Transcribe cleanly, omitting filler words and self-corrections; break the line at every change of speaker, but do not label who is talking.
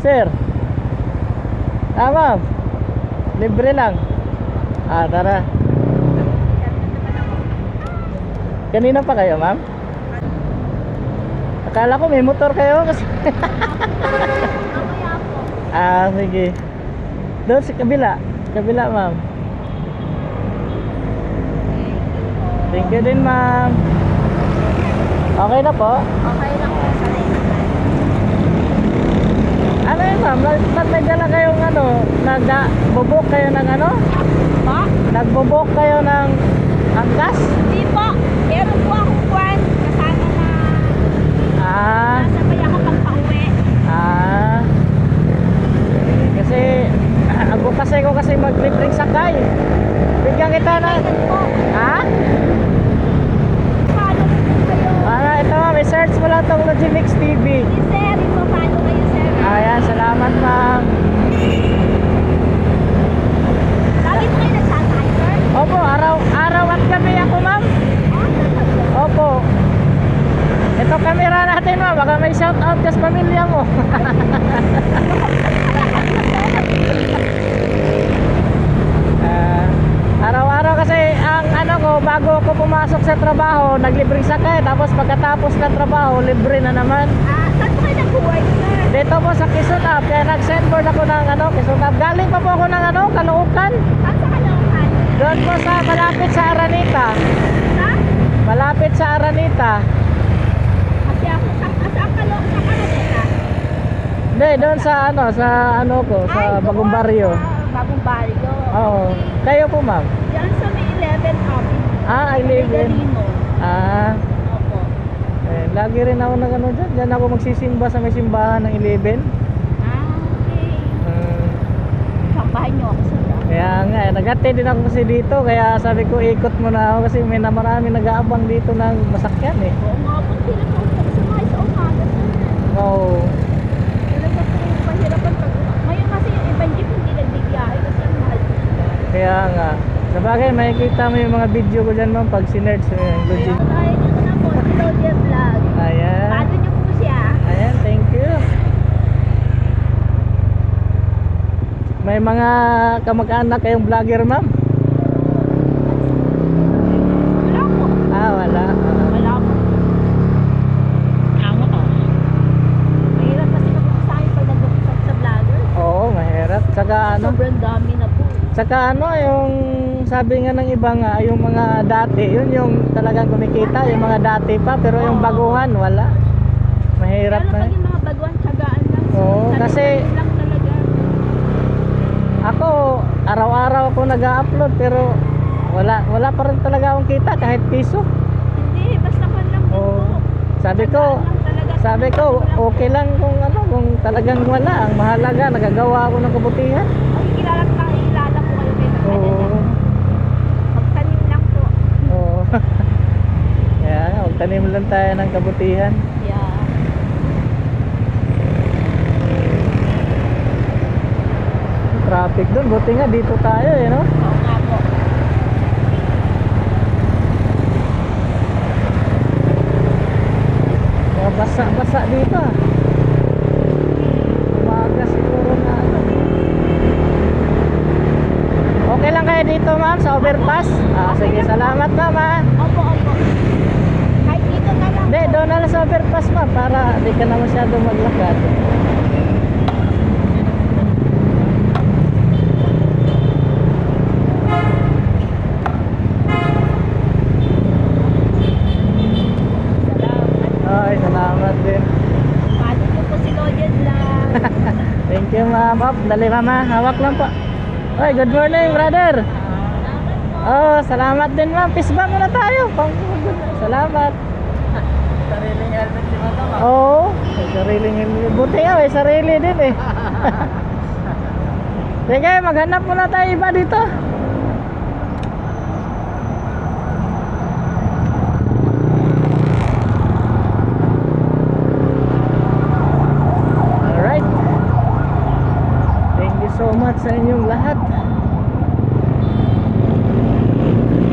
Sir. Ma'am. Libre lang. Tara. Kanina pa kayo, ma'am? Akala ko may motor kayo kasi. Sige. Doon sa kabila. Kabila, ma'am. Thank you din, ma'am. Okay na po?
Okay lang po sa
Ano yun, ma'am? Nagdala kayong ano? Nagbubok kayo ng ano?
po?
Nagbubok kayo ng angkas?
Hindi po. Meron po akong kwan. Kasama na nasabay ako pang pauwi.
Kasi ako kasi maglibreng sakay. Bigyan kita na.
Kailan po? Paano po kayo?
Ito, may search mo lang itong Logimix TV.
Si sir, ito paano kayo sir?
Ayan, salamat, ma'am.
Lagi po kayo nagsasakay sir?
Opo, araw at gabi ako, ma'am. Opo. Ito camera natin, ma'am. Baka may shout out ka sa pamilya mo. Araw-araw kasi ang ano ko, bago ako pumasok sa trabaho, naglibreng sakay. Tapos pagkatapos ng trabaho, libre na naman.
Saan po kayo nag-work sir?
Dito po sa Quezon Up, kaya nag-sendboard ako ng Quezon Up. Galing pa po ako ng Caloocan.
Saan sa Caloocan?
Doon po sa malapit sa Araneta.
Sa?
Malapit sa Araneta.
Kasi ako sa Caloocan, sa Araneta.
Hindi, doon sa sa Bagong Barrio.
Bagong Barrio.
Oo.
Okay.
Kayo po, ma'am?
Diyan sa may 11 Avenue.
I live in.
Galino. Opo.
Lagi rin ako dyan. Diyan ako magsisimba sa may simbahan ng 11.
Okay. Sambahan niyo ako sir.
Kaya nga, nag-ate din ako kasi dito. Kaya sabi ko, ikot muna ako kasi may marami nag-aabang dito ng masakyan eh.
Oo nga po, pinag-usap sa mga sa umaga sir.
Oo.
Talaga po yung pahirapan pag ngayon kasi yung ibang jeep hindi nagbibiyahe kasi ang mahal.
Kaya nga. Sabagay, makikita mo yung mga video ko dyan, ma'am, pag sinerge mo yung Logimix.
Kaya nyo na po, si Lodi Vlog.
Ayan.
Follow nyo po siya.
Ayan, thank you. May mga kamag-anak kayong vlogger, ma'am?
Wala po.
Wala.
Wala po. Amo ko. Mahirap kasi mag-usahin pag nag-usap sa vlogger.
Oo, mahirap. Saka
Sobrang dami na po.
Saka yung sabi nga ng iba nga, yung mga dati, yun yung talagang kumikita, yung mga dati pa, pero yung baguhan, wala. Mahirap
Kaya
na.
lang pag yung mga baguhan, tsagaan lang.
Oo, kasi-
lang talaga.
Ako, araw-araw ako nag-upload, pero wala pa rin talaga akong kita, kahit piso.
Hindi, basta man lang din
Oo.
po.
Sabi ko, okay lang kung talagang wala. Ang mahalaga, nagagawa ako ng kabutihan.
Ay, kilala po kayo kayo
Oo.
magtanim lang po.
Oo. Kaya nga, magtanim lang tayo ng kabutihan.
Yeah.
Traffic doon, buti nga dito tayo no?
Oo nga po.
Kaya basa dito umaga siguro na Okay lang kayo dito, ma'am, sa overpass? Sige, salamat, ma'am,
Opo. Kahit dito na lang
Hindi,
po.
doon na lang sa overpass, ma'am, para di ka na masyado maglakad. Ay, salamat din.
Follow niyo po si Lodi Vlog.
Thank you, ma'am. Dali, mama. Hawak lang po. Ay, good morning, brother. Salamat din, ma'am. Peace bump muna tayo. Salamat.
Sariling helmet si Madam.
Oo, sariling helmet. Buti nga, may sarili din eh. Sige, maghanap muna tayo iba dito.